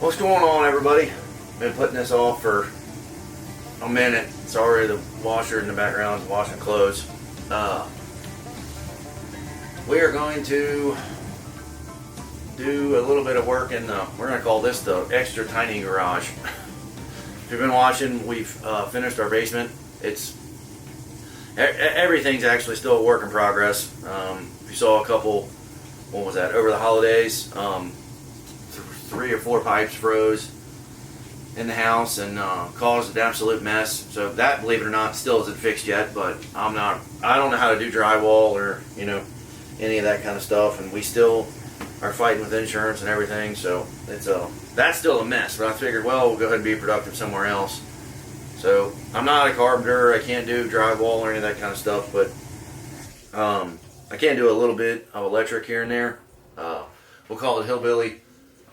What's going on, everybody? Been putting this off for a minute. Sorry, the washer in the background is washing clothes. We are going to do a little bit of work in the, we're going to call this the extra tiny garage. If you've been watching, we've finished our basement. Everything's actually still a work in progress. If you saw a couple, what was that, over the holidays, 3 or 4 pipes froze in the house and caused an absolute mess. So that, believe it or not, still isn't fixed yet, but I don't know how to do drywall or, any of that kind of stuff, and we still are fighting with insurance and everything, so that's still a mess. But I figured, well, we'll go ahead and be productive somewhere else. So I'm not a carpenter, I can't do drywall or any of that kind of stuff, but I can do a little bit of electric here and there. We'll call it hillbilly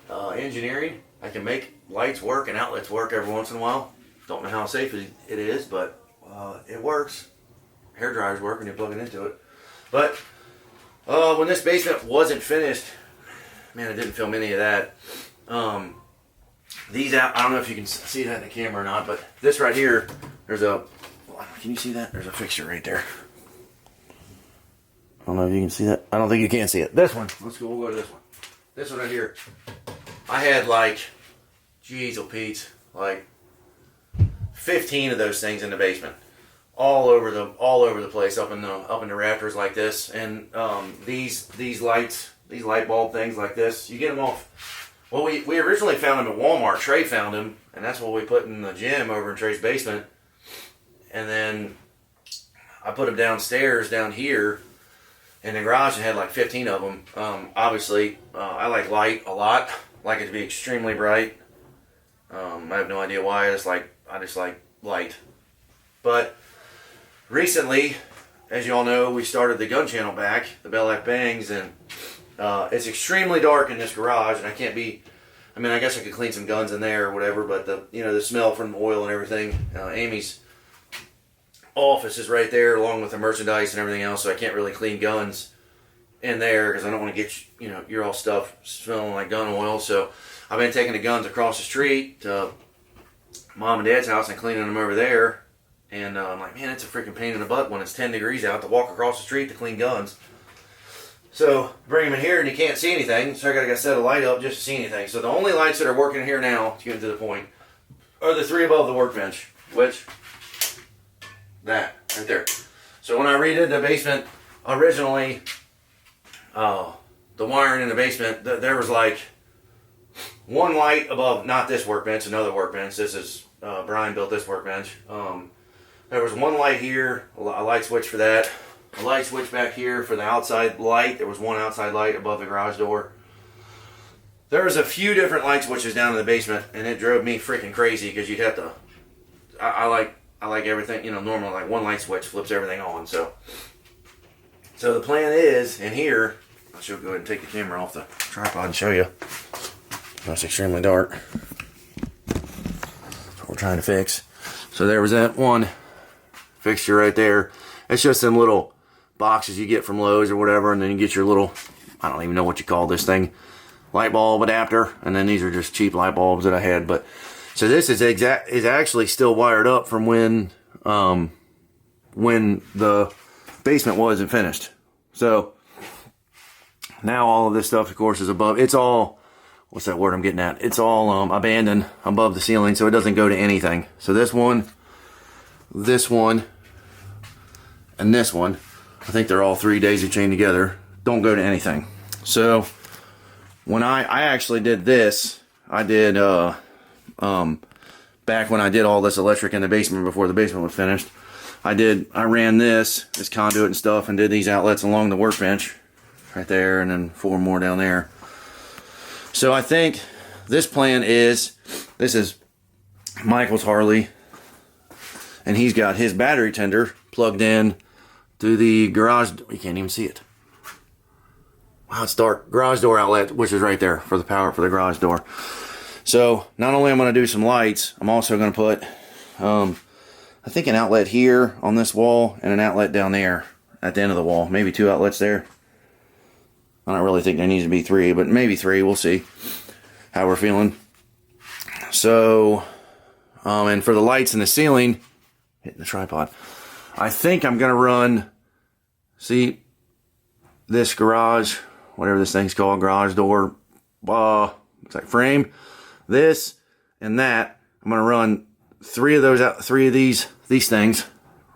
engineering. I can make lights work and outlets work every once in a while. Don't know how safe it is, but it works. Hair dryers work when you plug it into it. But when this basement wasn't finished, man, I didn't film any of that. These out, I don't know if you can see that in the camera or not, but this right here, can you see that? There's a fixture right there. I don't know if you can see that. I don't think you can see it. This one. We'll go to this one. This one right here. I had geez, Pete, 15 of those things in the basement, all over the place, up in the rafters like this. And these lights, these light bulb things like this, you get them off. Well, we originally found them at Walmart. Trey found them, and that's what we put in the gym over in Trey's basement. And then I put them downstairs down here in the garage and had 15 of them. Obviously, I like light a lot. Like it to be extremely bright. I have no idea why. I just like light. But recently, as you all know, we started the gun channel back, the BellLife Bangs, and it's extremely dark in this garage, and I can't be. I mean, I guess I could clean some guns in there or whatever, but the smell from oil and everything. Amy's office is right there, along with the merchandise and everything else, so I can't really clean guns in there because I don't want to get your all stuff smelling like gun oil. So I've been taking the guns across the street to Mom and Dad's house and cleaning them over there. And I'm like, man, it's a freaking pain in the butt when it's 10 degrees out to walk across the street to clean guns. So bring them in here and you can't see anything, so I gotta set a light up just to see anything. So the only lights that are working here now, to get to the point, are the 3 above the workbench, which, that right there. So when I redid the basement originally, the wiring in the basement, there was one light above, not this workbench, another workbench. This is, Brian built this workbench. There was one light here, a light switch for that. A light switch back here for the outside light. There was one outside light above the garage door. There was a few different light switches down in the basement, and it drove me freaking crazy because you'd have to, I like everything, normally one light switch flips everything on. So the plan is, in here, I should go ahead and take the camera off the tripod and show you. It's extremely dark. That's what we're trying to fix. So there was that one fixture right there. It's just them little boxes you get from Lowe's or whatever, and then you get your little, I don't even know what you call this thing, light bulb adapter, and then these are just cheap light bulbs that I had. But so this is actually still wired up from when the basement wasn't finished. So now all of this stuff, of course, is above. It's all, what's that word I'm getting at? It's all abandoned above the ceiling, so it doesn't go to anything. So this one, and this one, I think they're all 3 daisy chained together, don't go to anything. So when I actually did this, I did back when I did all this electric in the basement before the basement was finished, I ran this conduit and stuff and did these outlets along the workbench right there, and then 4 more down there. So I think this plan is, this is Michael's Harley, and he's got his battery tender plugged in to the garage. You can't even see it. Wow, it's dark. Garage door outlet, which is right there for the power for the garage door. So not only am I going to do some lights, I'm also going to put, I think, an outlet here on this wall and an outlet down there at the end of the wall. Maybe 2 outlets there. I don't really think there needs to be 3, but maybe 3. We'll see how we're feeling. So, and for the lights in the ceiling, hitting the tripod, I think I'm going to run, see, this garage, whatever this thing's called, garage door, looks like frame, this and that. I'm going to run three of these things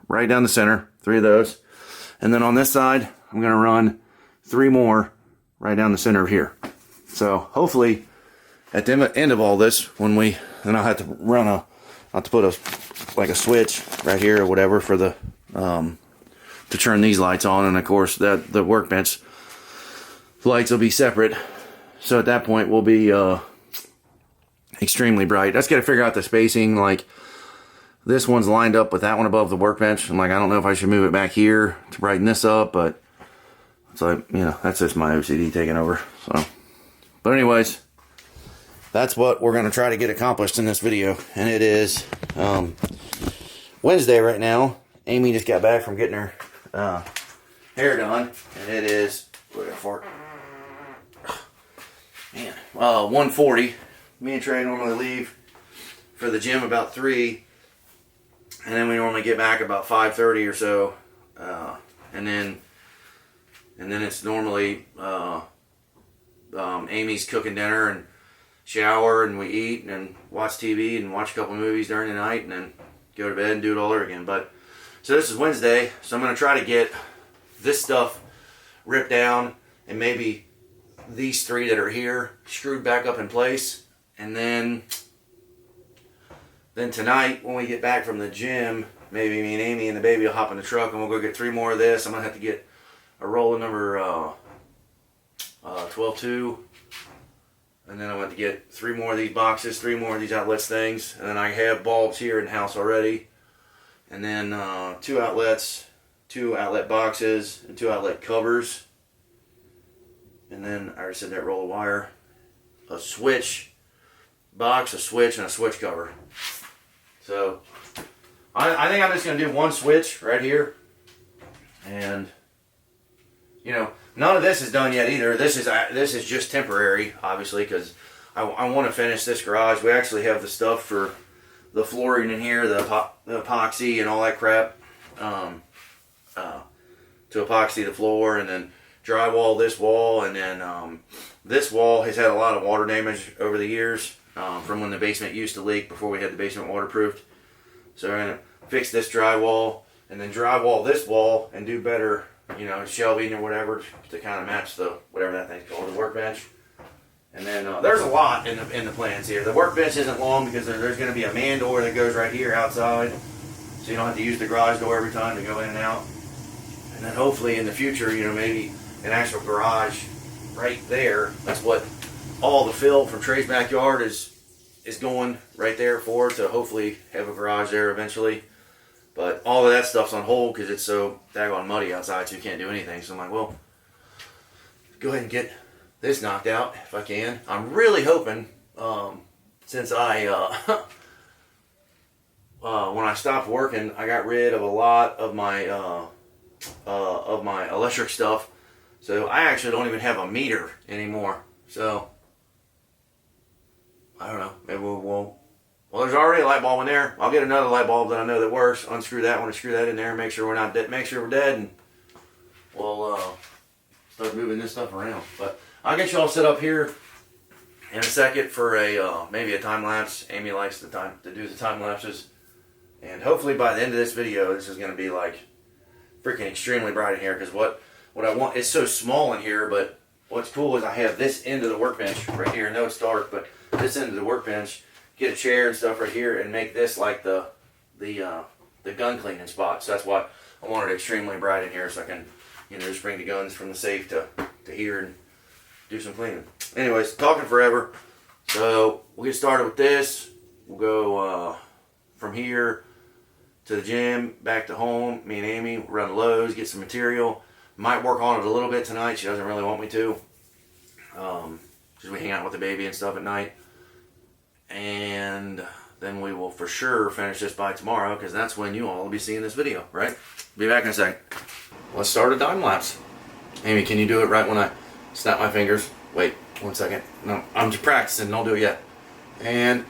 right down the center, 3 of those. And then on this side, I'm going to run 3 more right down the center of here. So hopefully at the end of all this, then I'll have to I'll have to put a switch right here or whatever for the, to turn these lights on. And of course the workbench lights will be separate. So at that point we'll be, extremely bright. Let's got to figure out the spacing. Like, this one's lined up with that one above the workbench. I'm like, I don't know if I should move it back here to brighten this up, but it's like, you know, that's just my OCD taking over. So, but anyways, that's what we're going to try to get accomplished in this video. And it is Wednesday right now. Amy just got back from getting her hair done, and it is, look at fart. Man, 1:40. Me and Trey normally leave for the gym about 3, and then we normally get back about 5:30 or so, and then it's normally Amy's cooking dinner and shower, and we eat and then watch TV and watch a couple movies during the night, and then go to bed and do it all over again. But so this is Wednesday, so I'm gonna try to get this stuff ripped down and maybe these 3 that are here screwed back up in place. And then tonight, when we get back from the gym, maybe me and Amy and the baby will hop in the truck and we'll go get 3 more of this. I'm going to have to get a roll of number 12-2. And then I'm going to get 3 more of these boxes, 3 more of these outlets things. And then I have bulbs here in the house already. And then 2 outlets, 2 outlet boxes, and 2 outlet covers. And then I already said that roll of wire. A switch box, a switch, and a switch cover. So I think I'm just going to do 1 switch right here. And, you know, none of this is done yet either. This is just temporary, obviously, because I want to finish this garage. We actually have the stuff for the flooring in here, the epoxy and all that crap, to epoxy the floor, and then drywall this wall. And then this wall has had a lot of water damage over the years, from when the basement used to leak before we had the basement waterproofed. So we're going to fix this drywall and then drywall this wall and do better, you know, shelving or whatever to kind of match the, whatever that thing's called, the workbench. And then there's a lot in the plans here. The workbench isn't long because there's going to be a man door that goes right here outside, so you don't have to use the garage door every time to go in and out. And then hopefully in the future, you know, maybe an actual garage right there. That's what all the fill from Trey's backyard is going right there for, to hopefully have a garage there eventually. But all of that stuff's on hold because it's so daggone muddy outside, so you can't do anything. So I'm like, well, go ahead and get this knocked out if I can. I'm really hoping, since I when I stopped working, I got rid of a lot of my electric stuff, so I actually don't even have a meter anymore. So I don't know. Maybe well, there's already a light bulb in there. I'll get another light bulb that I know that works. Unscrew that one and screw that in there. Make sure we're not dead. Make sure we're dead, and we'll start moving this stuff around. But I'll get you all set up here in a second for a maybe a time lapse. Amy likes to do the time lapses, and hopefully by the end of this video, this is going to be like freaking extremely bright in here. Because what I want, it's so small in here, but what's cool is I have this end of the workbench right here. I know it's dark, but this end of the workbench, get a chair and stuff right here and make this like the gun cleaning spot. So that's why I want it extremely bright in here, so I can, you know, just bring the guns from the safe to here and do some cleaning. Anyways, talking forever. So we'll get started with this. We'll go from here to the gym, back to home. Me and Amy run Lowe's, get some material. Might work on it a little bit tonight. She doesn't really want me to, because we hang out with the baby and stuff at night. And then we will for sure finish this by tomorrow, because that's when you all will be seeing this video, right? Be back in a second. Let's start a time lapse. Amy, can you do it right when I snap my fingers? Wait 1 second. No, I'm just practicing. Don't do it yet. And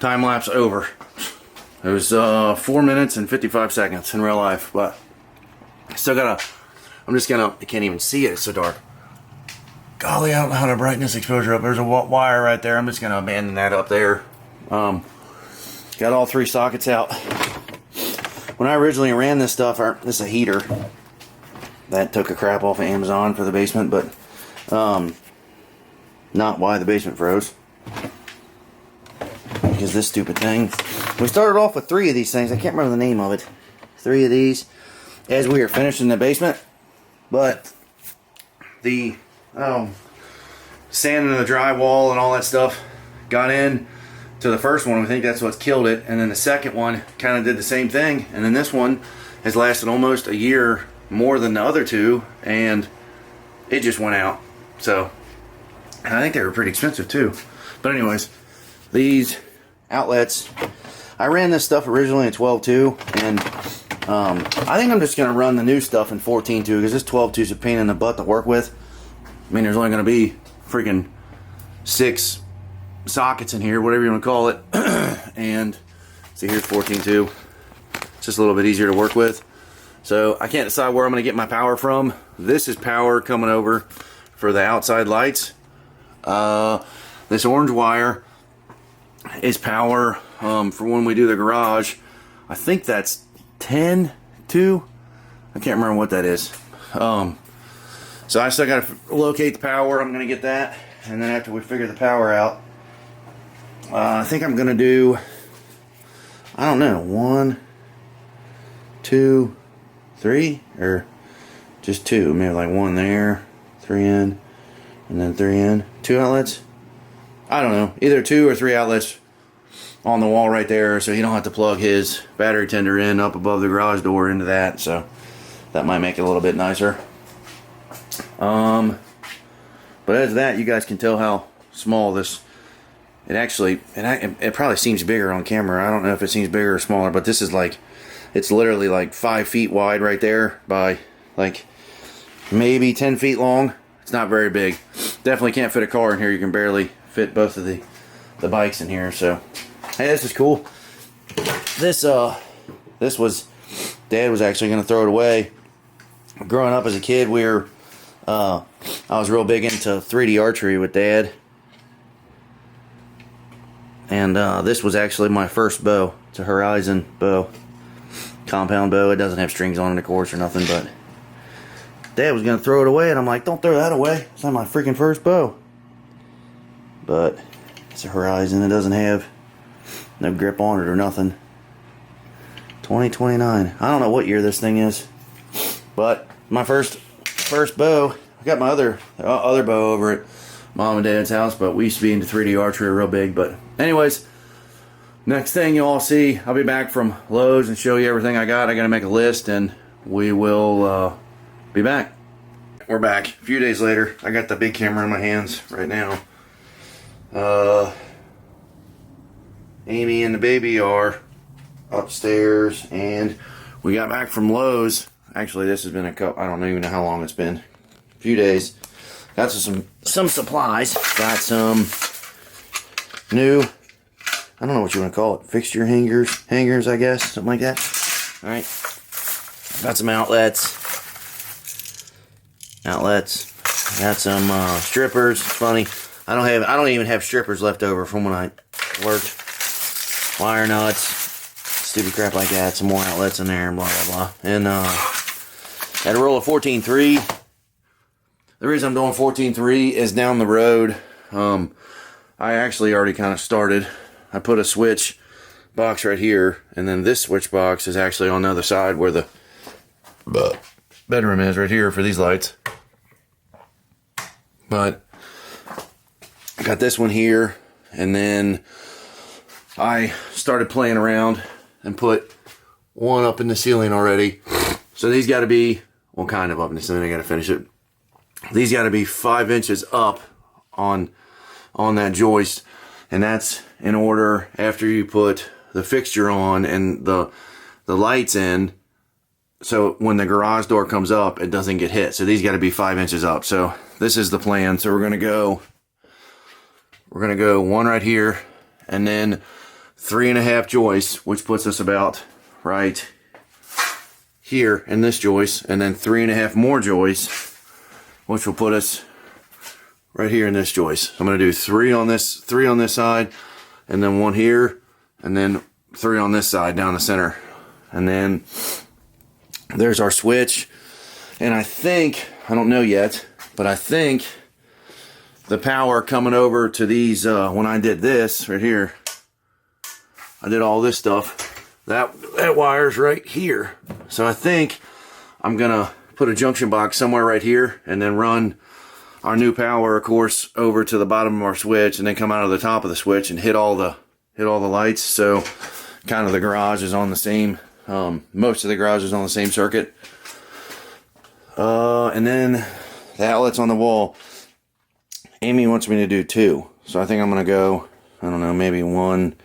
Time lapse over. It was 4 minutes and 55 seconds in real life, but I still gotta, I'm just gonna, I can't even see it, it's so dark. Golly, I don't know how to brighten this exposure up. There's a wire right there. I'm just gonna abandon that up there. Got all 3 sockets out. When I originally ran this stuff, this is a heater that took a crap off of Amazon for the basement, but not why the basement froze. Because this stupid thing. We started off with 3 of these things. I can't remember the name of it. 3 of these as we were finishing the basement, but the sand and the drywall and all that stuff got in to the first one. I think that's what's killed it, and then the second one kind of did the same thing, and then this one has lasted almost a year more than the other 2, and it just went out. So, and I think they were pretty expensive too. But anyways, these outlets, I ran this stuff originally in 12.2, and I think I'm just going to run the new stuff in 14.2, because this 12.2 is a pain in the butt to work with. I mean, there's only going to be freaking 6 sockets in here, whatever you want to call it. And see, here's 14.2. It's just a little bit easier to work with. So I can't decide where I'm going to get my power from. This is power coming over for the outside lights. This orange wire is power for when we do the garage. I think that's 10.2. I can't remember what that is. So I still got to locate the power. I'm going to get that, and then after we figure the power out, I think I'm going to do, I don't know, 1, 2, 3, or just 2. Maybe like 1 there, 3 in, and then 3 in. 2 outlets? I don't know. Either 2 or 3 outlets on the wall right there, so you don't have to plug his battery tender in up above the garage door into that. So that might make it a little bit nicer. But as that, you guys can tell how small this, it probably seems bigger on camera. I don't know if it seems bigger or smaller, but this is like, it's literally like 5 feet wide right there by like maybe 10 feet long. It's not very big. Definitely can't fit a car in here. You can barely fit both of the bikes in here. So hey, this is cool. This was, Dad was actually going to throw it away. Growing up as a kid, I was real big into 3D archery with Dad. And this was actually my first bow. It's a Horizon bow. Compound bow. It doesn't have strings on it, of course, or nothing, but Dad was going to throw it away, and I'm like, don't throw that away. It's not my freaking first bow. But it's a Horizon. It doesn't have no grip on it or nothing. 2029. I don't know what year this thing is. But my first bow. I got my other bow over at Mom and Dad's house, but we used to be into 3D archery real big. But anyways, next thing you all see, I'll be back from Lowe's and show you everything I got. I got to make a list, and we will be back. We're back. A few days later. I got the big camera in my hands right now. Amy and the baby are upstairs, and we got back from Lowe's. Actually, this has been I don't even know how long it's been. A few days. Got some supplies. Got some new, I don't know what you want to call it, fixture hangers, I guess, something like that. All right. Got some outlets. Got some strippers. It's funny. I don't even have strippers left over from when I worked. Wire nuts, stupid crap like that. Some more outlets in there, and blah blah blah. And had a roll of 14.3. The reason I'm doing 14.3 is down the road. I actually already kind of started. I put a switch box right here, and then this switch box is actually on the other side where the bedroom is, right here for these lights. But I got this one here, and then I started playing around and put one up in the ceiling already. So these got to be, well, kind of up in the ceiling. I got to finish it. These got to be 5 inches up on that joist, and that's in order after you put the fixture on and the lights in, so when the garage door comes up, it doesn't get hit. So these got to be 5 inches up. So this is the plan. So we're gonna go one right here, and then 3.5 joists, which puts us about right here in this joist, and then 3.5 more joists, which will put us right here in this joist. So I'm going to do 3 on this side, and then 1 here, and then 3 on this side down the center. And then there's our switch. And I think, I don't know yet, but I think the power coming over to these, when I did this right here, I did all this stuff, that wire's right here. So I think I'm gonna put a junction box somewhere right here and then run our new power, of course, over to the bottom of our switch, and then come out of the top of the switch and hit all the lights. So kind of the garage is on the same, most of the garage is on the same circuit. And then the outlets on the wall, Amy wants me to do 2. So I think I'm gonna go, I don't know, maybe 1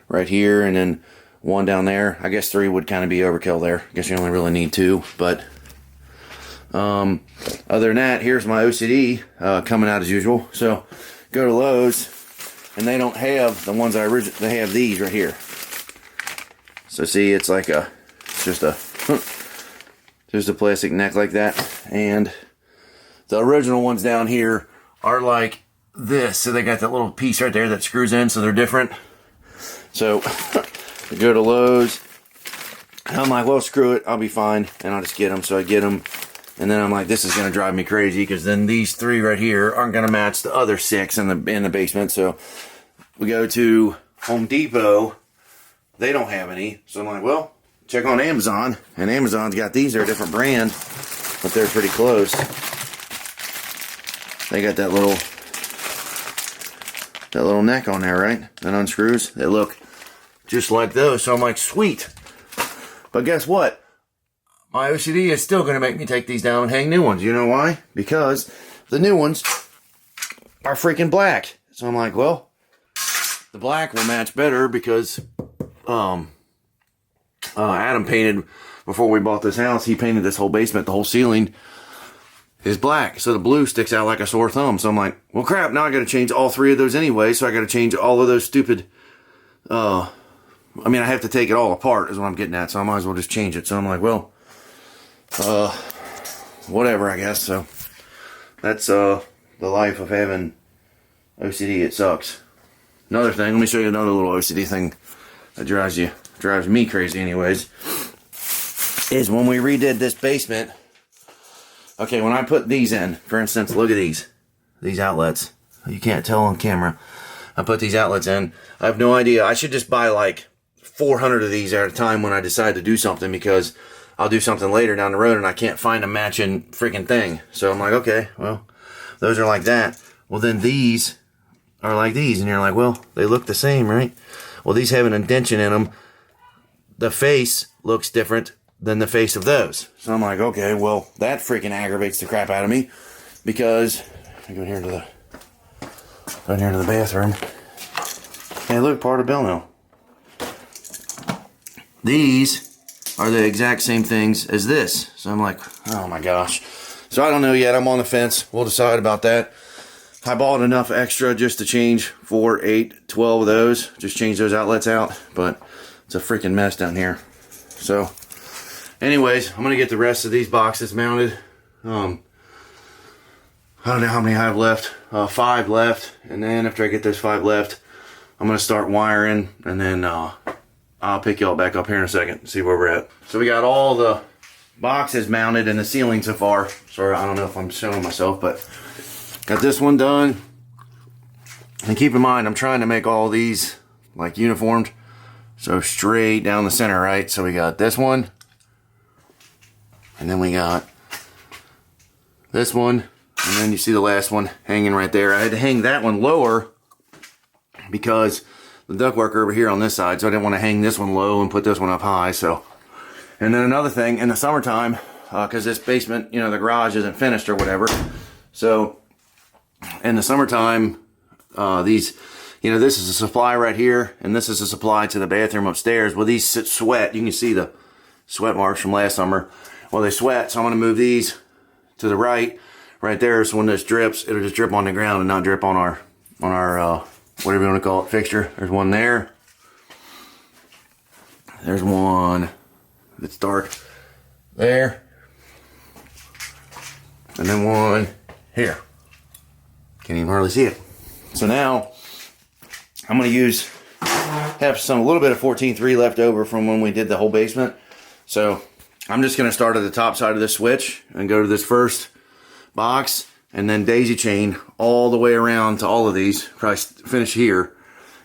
right here and then 1 down there. I guess 3 would kind of be overkill there. I guess you only really need 2, but other than that, here's my OCD coming out as usual. So go to Lowe's, and they don't have the ones I originally, they have these right here. So see, it's like just a plastic neck like that, and the original ones down here are like this. So they got that little piece right there that screws in, so they're different. So I go to Lowe's, and I'm like, well, screw it, I'll be fine, and I'll just get them. So I get them, and then I'm like, this is gonna drive me crazy, because then these 3 right here aren't gonna match the other 6 in the basement. So we go to Home Depot, they don't have any. So I'm like, well, check on Amazon, and Amazon's got these. They're a different brand, but they're pretty close. They got that little neck on there, right? That unscrews. They look just like those. So I'm like, sweet. But guess what? My OCD is still going to make me take these down and hang new ones. You know why? Because the new ones are freaking black. So I'm like, well, the black will match better, because Adam painted, before we bought this house, he painted this whole basement, the whole ceiling is black, so the blue sticks out like a sore thumb. So I'm like, well, crap, now I got to change all 3 of those anyway. So I got to change all of those stupid, I mean, I have to take it all apart is what I'm getting at, so I might as well just change it. So I'm like, well, whatever, I guess. So that's the life of having OCD. It sucks. Another thing, let me show you another little OCD thing that drives me crazy anyways, is when we redid this basement. Okay, when I put these in, for instance, look at these outlets. You can't tell on camera. I put these outlets in. I have no idea. I should just buy like 400 of these at a time when I decide to do something, because I'll do something later down the road and I can't find a matching freaking thing. So I'm like, okay, well, those are like that. Well, then these are like these, and you're like, well, they look the same, right? Well, these have an indentation in them. The face looks different than the face of those. So I'm like, okay, well, that freaking aggravates the crap out of me, because I go here to the bathroom. Hey, look, part of Bell now. These are the exact same things as this. So I'm like, oh my gosh. So I don't know yet. I'm on the fence. We'll decide about that. I bought enough extra just to change 4, 8, 12 of those. Just change those outlets out. But it's a freaking mess down here. So anyways, I'm going to get the rest of these boxes mounted. I don't know how many I have left. 5 left. And then after I get those 5 left, I'm going to start wiring. And then I'll pick y'all back up here in a second and see where we're at. So we got all the boxes mounted in the ceiling so far. Sorry, I don't know if I'm showing myself, but got this one done. And keep in mind, I'm trying to make all these like uniformed. So straight down the center, right? So we got this one. And then we got this one. And then you see the last one hanging right there. I had to hang that one lower because the ductwork over here on this side. So I didn't want to hang this one low and put this one up high. So, and then another thing, in the summertime, because this basement, you know, the garage isn't finished or whatever. So in the summertime, these, you know, this is a supply right here, and this is a supply to the bathroom upstairs. Well, these sweat. You can see the sweat marks from last summer. Well, they sweat, so I'm going to move these to the right there. So when this drips, it'll just drip on the ground and not drip on our whatever you want to call it, fixture. There's one there. There's one that's dark there. And then one here. Can't even hardly see it. So now I'm going to have a little bit of 14.3 left over from when we did the whole basement. So I'm just going to start at the top side of this switch and go to this first box and then daisy chain all the way around to all of these. Probably finish here.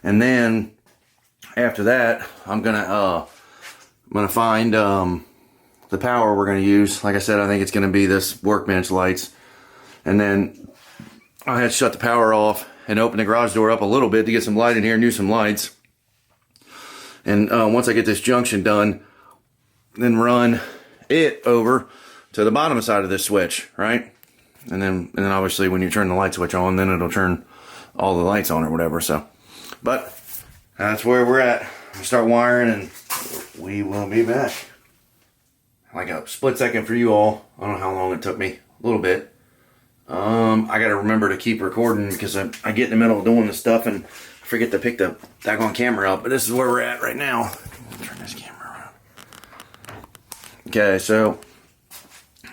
And then after that, I'm gonna find the power we're gonna use. Like I said, I think it's gonna be this workbench lights. And then I had to shut the power off and open the garage door up a little bit to get some light in here and use some lights. And once I get this junction done, then run it over to the bottom side of this switch, right? And then obviously when you turn the light switch on, then it'll turn all the lights on or whatever. So, but that's where we're at. We'll start wiring and we will be back. Like a split second for you all. I don't know how long it took me. A little bit. I gotta remember to keep recording because I get in the middle of doing this stuff and I forget to pick the daggone camera up. But this is where we're at right now. Turn this camera around. Okay, so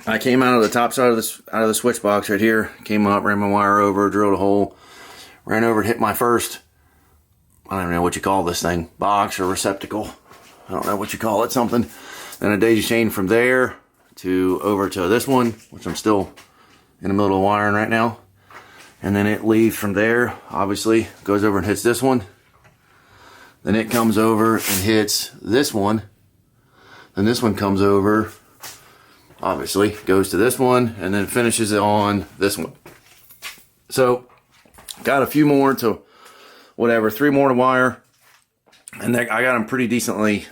I came out of the top side of this the switch box right here. Came up, ran my wire over, drilled a hole, ran over, hit my first, I don't even know what you call this thing, box or receptacle. I don't know what you call it, something. Then a daisy chain from there to over to this one, which I'm still in the middle of wiring right now. And then it leaves from there, obviously, goes over and hits this one. Then it comes over and hits this one. Then this one comes over, obviously, goes to this one, and then finishes it on this one. So, got a few more to whatever, 3 more to wire, and I got them pretty decently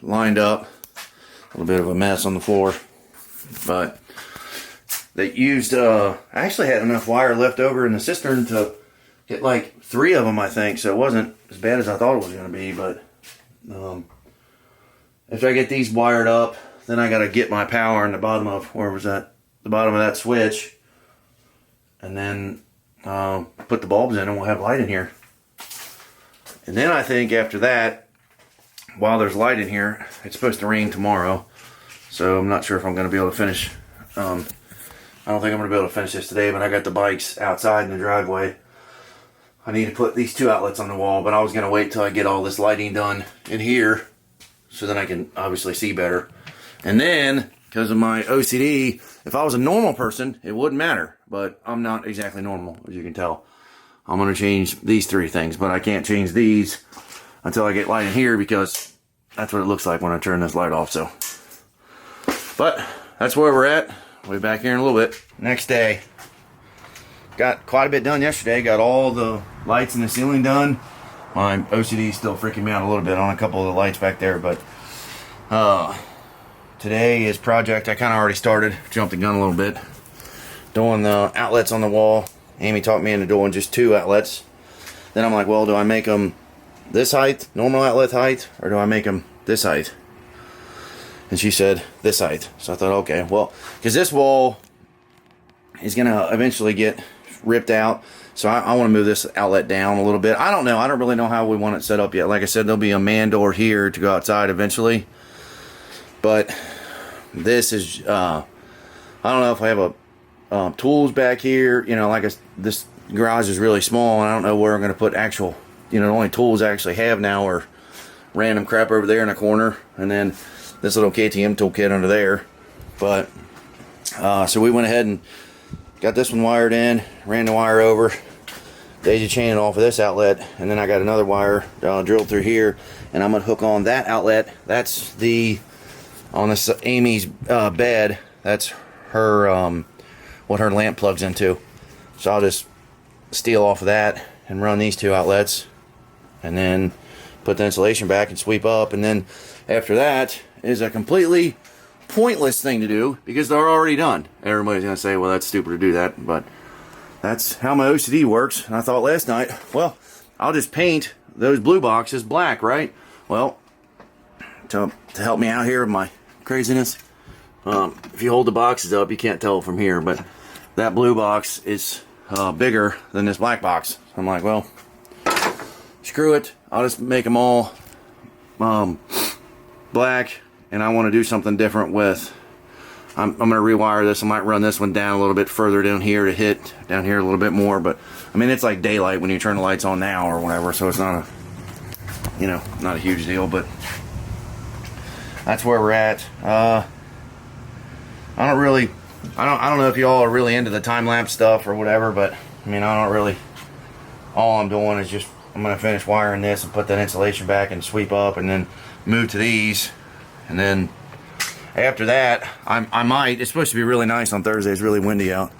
lined up. A little bit of a mess on the floor, but they used, I actually had enough wire left over in the cistern to get like 3 of them, I think, so it wasn't as bad as I thought it was going to be. But after I get these wired up, then I got to get my power in the bottom of, where was that? The bottom of that switch, and then put the bulbs in and we'll have light in here. And then I think after that, while there's light in here, it's supposed to rain tomorrow. So I'm not sure if I'm going to be able to finish. I don't think I'm going to be able to finish this today, but I got the bikes outside in the driveway. I need to put these 2 outlets on the wall, but I was going to wait till I get all this lighting done in here so then I can obviously see better. And then, because of my OCD, if I was a normal person, it wouldn't matter. But I'm not exactly normal, as you can tell. I'm going to change these 3 things, but I can't change these until I get light in here because that's what it looks like when I turn this light off. So, but that's where we're at. We'll be back here in a little bit. Next day. Got quite a bit done yesterday. Got all the lights in the ceiling done. My OCD is still freaking me out a little bit on a couple of the lights back there, but today is project. I kind of already started. Jumped the gun a little bit. Doing the outlets on the wall. Amy talked me into doing just 2 outlets. Then I'm like, well, do I make them this height, normal outlet height, or do I make them this height? And she said this height. So I thought, okay, well, because this wall is going to eventually get ripped out. So I want to move this outlet down a little bit. I don't know. I don't really know how we want it set up yet. Like I said, there'll be a man door here to go outside eventually. But this is, I don't know if I have a tools back here, you know, like this garage is really small and I don't know where I'm going to put actual, you know, the only tools I actually have now are random crap over there in the corner and then this little KTM toolkit under there. But so we went ahead and got this one wired in, ran the wire over, daisy chain off of this outlet, and then I got another wire drilled through here, and I'm going to hook on that outlet. That's on this Amy's bed, that's her what her lamp plugs into. So I'll just steal off of that and run these 2 outlets and then put the insulation back and sweep up. And then after that is a completely pointless thing to do because they're already done. Everybody's gonna say, well, that's stupid to do that, but that's how my OCD works. And I thought last night, well, I'll just paint those blue boxes black, right? Well, to help me out here with my craziness, if you hold the boxes up, you can't tell from here, but that blue box is bigger than this black box. I'm like, well, screw it. I'll just make them all black, and I want to do something different with. I'm going to rewire this. I might run this one down a little bit further down here to hit down here a little bit more, but I mean, it's like daylight when you turn the lights on now or whatever, so it's not a, you know, not a huge deal, but that's where we're at. I don't know if y'all are really into the time-lapse stuff or whatever, but I mean, I don't really, all I'm doing is just, I'm going to finish wiring this and put that insulation back and sweep up and then move to these, and then after that, I might, it's supposed to be really nice on Thursday, it's really windy out.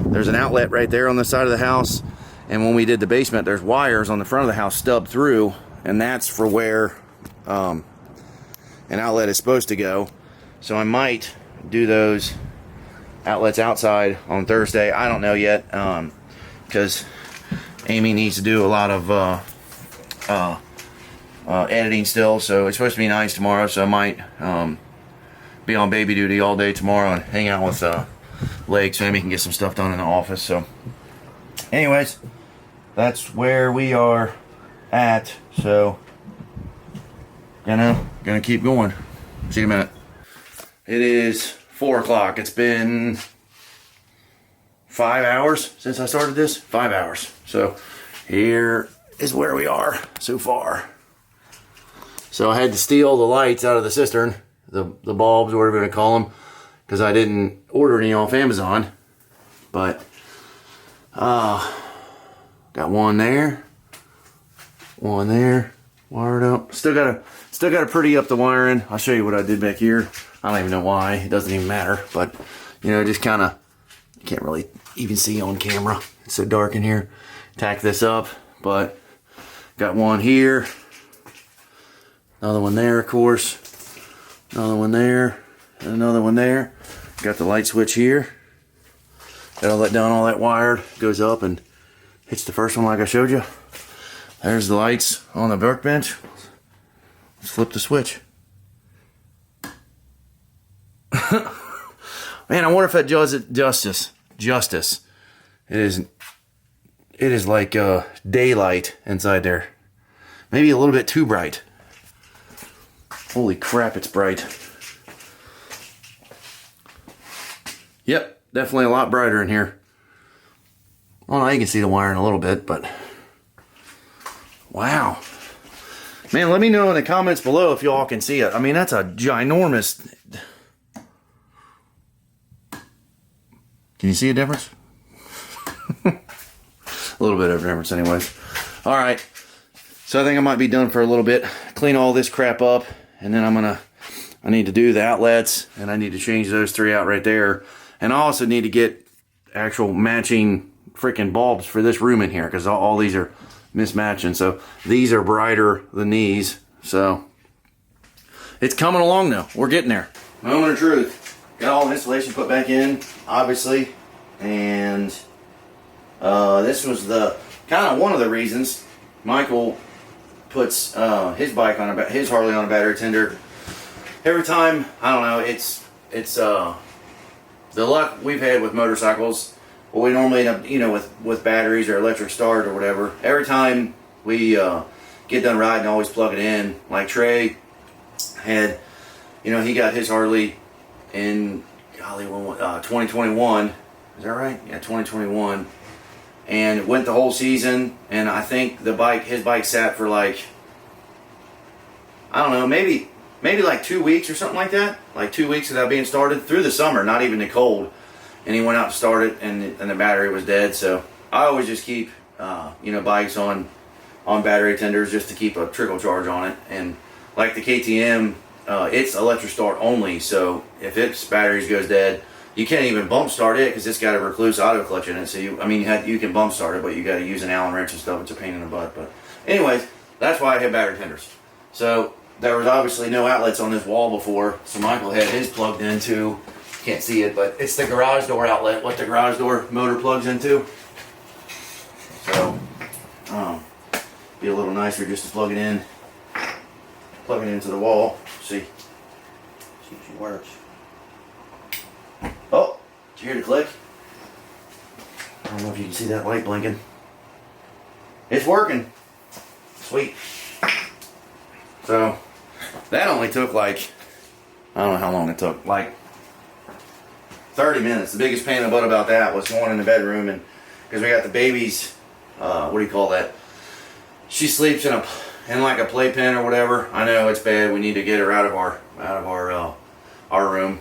There's an outlet right there on the side of the house, and when we did the basement, there's wires on the front of the house stubbed through, and that's for where an outlet is supposed to go. So I might do those outlets outside on Thursday. I don't know yet, because Amy needs to do a lot of editing still, so it's supposed to be nice tomorrow, so I might be on baby duty all day tomorrow and hang out with Lake so Amy can get some stuff done in the office. So anyways, that's where we are at, so gonna keep going. See you in a minute. It is 4 o'clock. It's been 5 hours since I started this. 5 hours. So here is where we are so far. So I had to steal the lights out of the cistern, the bulbs, or whatever you want to call them, because I didn't order any off Amazon. But got one there, wired up. Still gotta pretty up the wiring. I'll show you what I did back here. I don't even know why. It doesn't even matter. But you know, just kind of, you can't really even see on camera. It's so dark in here. Tack this up, but got one here. Another one there, of course. Another one there. And another one there. Got the light switch here. Got all that done, all that wired. Goes up and hits the first one like I showed you. There's the lights on the workbench. Let's flip the switch. Man, I wonder if that does it justice. It is like daylight inside there. Maybe a little bit too bright. Holy crap, it's bright. Yep, definitely a lot brighter in here. Oh, now you can see the wiring a little bit, but wow. Man, let me know in the comments below if y'all can see it. I mean, that's a ginormous... Can you see a difference? A little bit of a difference anyways. Alright, so I think I might be done for a little bit. Clean all this crap up, and then I need to do the outlets, and I need to change those 3 out right there. And I also need to get actual matching freaking bulbs for this room in here, because all these are mismatching. So these are brighter than these. So it's coming along now. We're getting there. Moment of truth. Got all the insulation put back in, obviously, and this was the kind of one of the reasons Michael puts his bike on his Harley on a battery tender. Every time, I don't know, it's the luck we've had with motorcycles. Well, we normally end up, you know, with batteries or electric start or whatever. Every time we get done riding, always plug it in. Like Trey had, you know, he got his Harley in, golly, 2021. Is that right? Yeah, 2021. And it went the whole season. And I think his bike sat for like, I don't know, maybe like 2 weeks or something like that. Like 2 weeks without being started through the summer, not even the cold. And he went out to start it, and the battery was dead. So I always just keep, you know, bikes on battery tenders just to keep a trickle charge on it. And like the KTM, it's electric start only. So if its batteries goes dead, you can't even bump start it because it's got a recluse auto clutch in it. So you can bump start it, but you got to use an Allen wrench and stuff. It's a pain in the butt. But anyways, that's why I had battery tenders. So there was obviously no outlets on this wall before. So Michael had his plugged into. Can't see it, but it's the garage door outlet, what the garage door motor plugs into. So be a little nicer just to plug it into the wall. See if she works. Oh, did you hear the click? I don't know if you can see that light blinking. It's working. Sweet. So that only took like, I don't know how long it took, like 30 minutes. The biggest pain in the butt about that was going in the bedroom, and because we got the baby's, what do you call that? She sleeps in like a playpen or whatever. I know it's bad. We need to get her out of our room.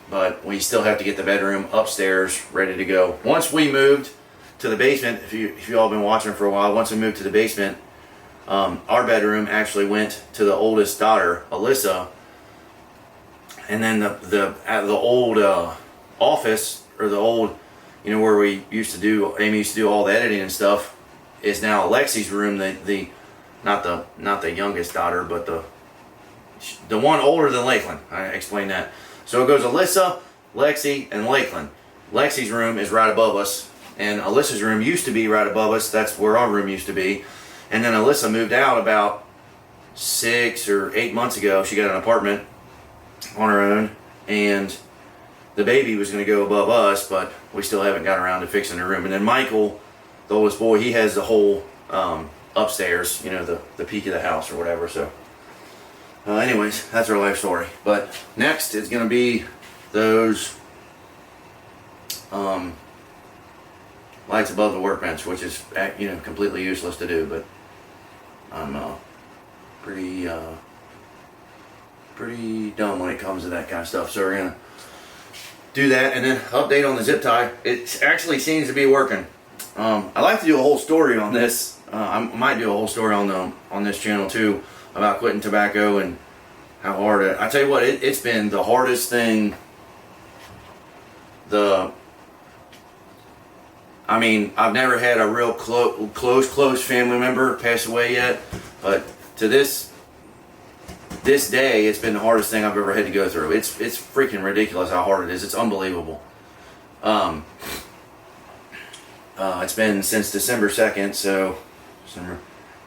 But we still have to get the bedroom upstairs ready to go. Once we moved to the basement, if you all been watching for a while, once we moved to the basement, our bedroom actually went to the oldest daughter, Alyssa, and then the old office, or the old, you know, where Amy used to do all the editing and stuff, is now Lexi's room. Not the youngest daughter, but the one older than Lakeland. I explained that. So it goes Alyssa, Lexi, and Lakeland. Lexi's room is right above us, and Alyssa's room used to be right above us. That's where our room used to be. And then Alyssa moved out about 6 or 8 months ago. She got an apartment on her own, and the baby was going to go above us, but we still haven't got around to fixing her room. And then Michael, the oldest boy, he has the whole upstairs, you know, the peak of the house or whatever. So anyways, that's our life story. But next is going to be those lights above the workbench, which is, you know, completely useless to do, but I'm pretty dumb when it comes to that kind of stuff. So we're going to do that, and then update on the zip tie. It actually seems to be working. I'd like to do a whole story on this. I might do a whole story on this channel too, about quitting tobacco and how hard I tell you what, it's been the hardest thing. I mean, I've never had a real close family member pass away yet, but to this day, it's been the hardest thing I've ever had to go through. It's freaking ridiculous how hard it is. It's unbelievable. It's been since December 2nd, so December,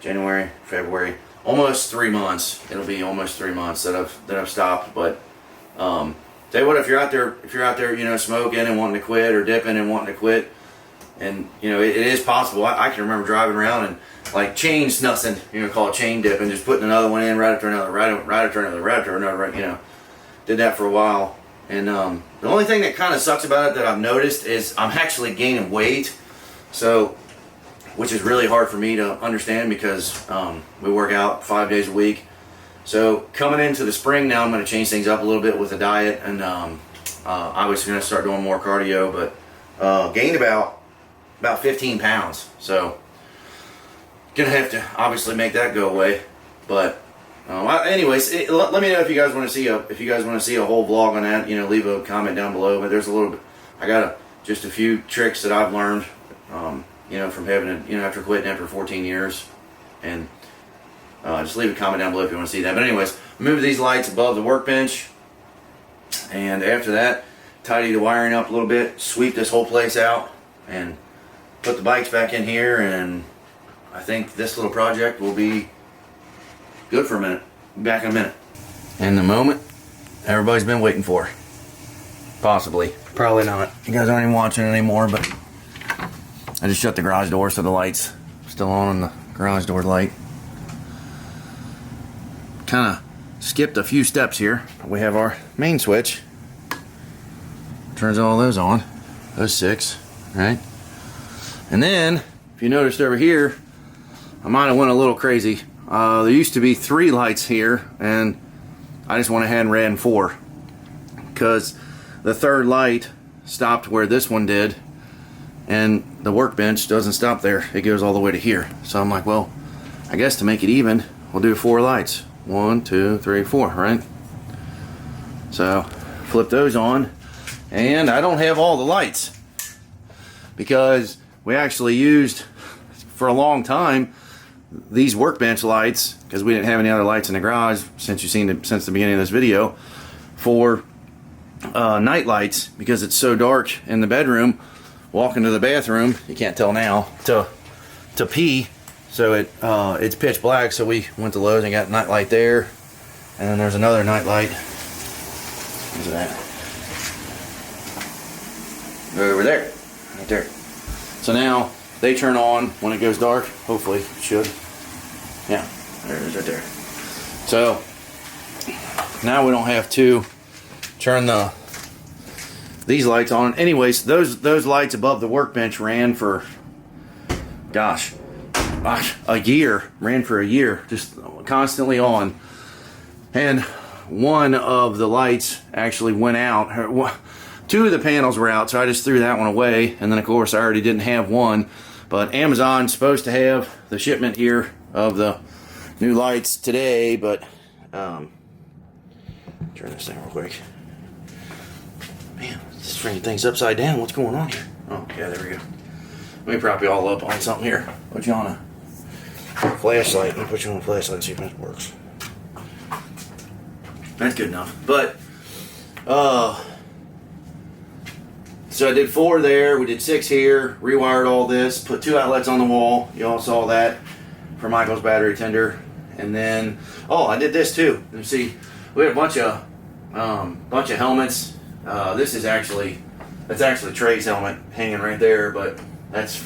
January, February, almost 3 months. It'll be almost 3 months that I've stopped. But tell you what, if you're out there, you know, smoking and wanting to quit, or dipping and wanting to quit, and you know, it is possible. I can remember driving around and like chain snussing, you know, call it chain dipping, just putting another one in right after another, right after another, right after another, right, you know, did that for a while. And the only thing that kind of sucks about it that I've noticed is I'm actually gaining weight. So, which is really hard for me to understand, because we work out 5 days a week. So coming into the spring now, I'm going to change things up a little bit with the diet, and I was going to start doing more cardio, but gained about 15 pounds. So gonna have to obviously make that go away. But anyways, let me know if you guys want to see a whole vlog on that. You know, leave a comment down below. But there's a little bit. I got just a few tricks that I've learned. You know, from having it, you know, after quitting after 14 years, and just leave a comment down below if you want to see that. But anyways, move these lights above the workbench, and after that, tidy the wiring up a little bit, sweep this whole place out, and put the bikes back in here, and I think this little project will be good for a minute. Be back in a minute. And the moment everybody's been waiting for. Possibly. Probably not. You guys aren't even watching anymore, but I just shut the garage door so the light's still on the garage door light. Kind of skipped a few steps here. We have our main switch. Turns all those on. Those 6, right? And then, if you noticed over here, I might have went a little crazy. There used to be 3 lights here, and I just went ahead and ran 4. Because the 3rd light stopped where this one did, and the workbench doesn't stop there. It goes all the way to here. So I'm like, well, I guess to make it even, we'll do 4 lights. 1, 2, 3, 4, right? So flip those on, and I don't have all the lights, because we actually used for a long time these workbench lights, because we didn't have any other lights in the garage since you've seen it since the beginning of this video, for night lights, because it's so dark in the bedroom. Walking to the bathroom, you can't tell now, to pee, so it's pitch black. So we went to Lowe's and got a night light there, and then there's another night light. Where's that? Over there, right there. So now they turn on when it goes dark. Hopefully, it should. Yeah. There it is right there. So now we don't have to turn these lights on. Anyways, those lights above the workbench ran for, gosh, a year. Ran for a year, just constantly on. And one of the lights actually went out. Two of the panels were out, so I just threw that one away. And then, of course, I already didn't have one. But Amazon's supposed to have the shipment here of the new lights today. But turn this thing real quick. Man, this freaking thing's upside down. What's going on here? Oh, yeah, there we go. Let me prop you all up on something here. Put you on a flashlight. Let me put you on a flashlight and see if that works. That's good enough. But, so I did 4 there. We did 6 here. Rewired all this. Put 2 outlets on the wall. You all saw that for Michael's battery tender. And then, oh, I did this too. You see, we had a bunch of helmets. That's actually Trey's helmet hanging right there. But that's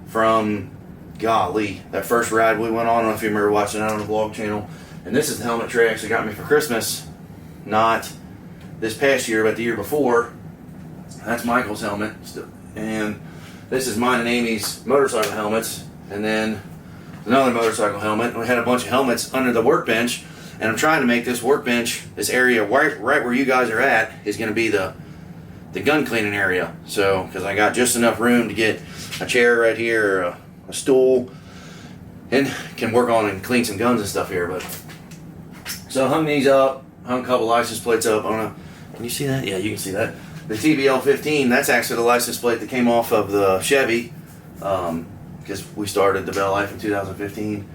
from, golly, that first ride we went on. I don't know if you remember watching that on the vlog channel. And this is the helmet Trey actually got me for Christmas. Not this past year, but the year before. That's Michael's helmet. And this is mine and Amy's motorcycle helmets. And then another motorcycle helmet. And we had a bunch of helmets under the workbench. And I'm trying to make this workbench, this area right where you guys are at, is going to be the gun cleaning area. So, because I got just enough room to get a chair right here, a stool, and can work on and clean some guns and stuff here. But so I hung these up, hung a couple license plates up on a, can you see that? Yeah, you can see that. The TBL15, that's actually the license plate that came off of the Chevy, because we started the BellLife in 2015.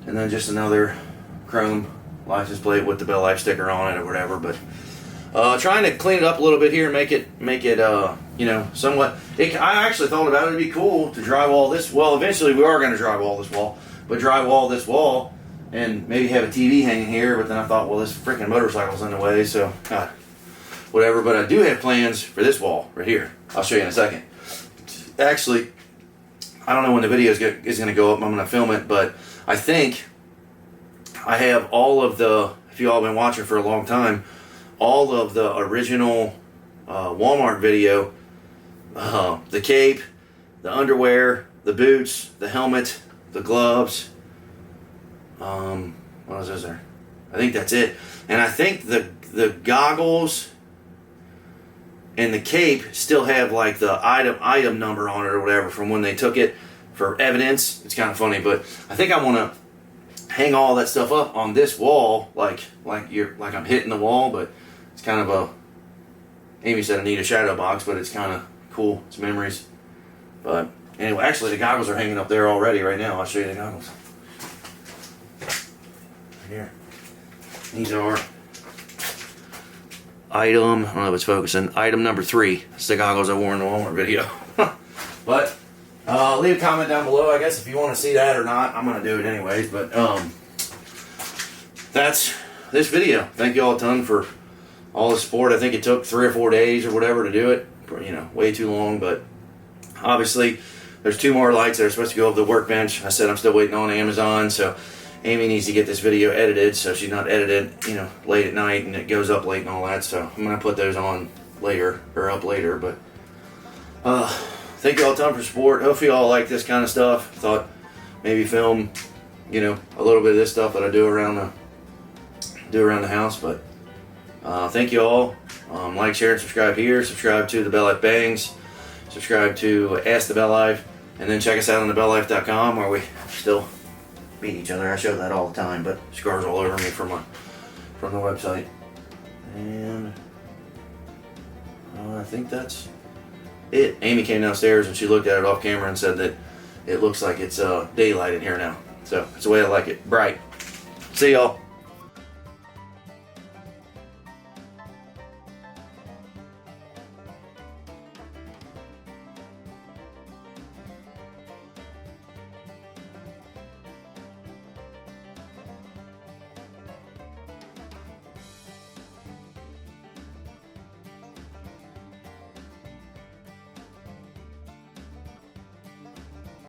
And then just another chrome license plate with the BellLife sticker on it or whatever. But trying to clean it up a little bit here and make it you know, somewhat. I actually thought about it. It'd be cool to drywall this. Well, eventually we are going to drywall this wall, but drywall this wall and maybe have a TV hanging here. But then I thought, well, this freaking motorcycle's in the way, so whatever. But I do have plans for this wall right here. I'll show you in a second. Actually, I don't know when the video is going to go up. I'm going to film it, but I think I have all of the, if you all been watching for a long time, all of the original Walmart video, the cape, the underwear, the boots, the helmet, the gloves, what else is there? I think that's it. And I think the goggles and the cape still have like the item number on it or whatever from when they took it for evidence. It's kind of funny, but I think I want to hang all that stuff up on this wall like I'm hitting the wall, but it's kind of a, Amy said I need a shadow box, but it's kind of cool. It's memories. But anyway, actually the goggles are hanging up there already right now. I'll show you the goggles. Right here. These are item, I don't know if it's focusing, item number 3. It's the goggles I wore in the Walmart video. But leave a comment down below, I guess, if you want to see that or not. I'm going to do it anyways. But that's this video. Thank you all a ton for all the support. I think it took 3 or 4 days or whatever to do it. You know, way too long. But obviously, there's 2 more lights that are supposed to go over the workbench. I said I'm still waiting on Amazon, so Amy needs to get this video edited so she's not edited, you know, late at night and it goes up late and all that. So I'm going to put those on later, or up later. But thank you all a ton for support. Hopefully you all like this kind of stuff. Thought maybe film, you know, a little bit of this stuff that I do around the house. But thank you all. Like, share, and subscribe here. Subscribe to the BellLife Bangs. Subscribe to Ask the BellLife. And then check us out on TheBellLife.com where we still meet each other. I show that all the time, but scars all over me from the website. And I think that's it. Amy came downstairs and she looked at it off camera and said that it looks like it's daylight in here now. So it's the way I like it. Bright. See y'all.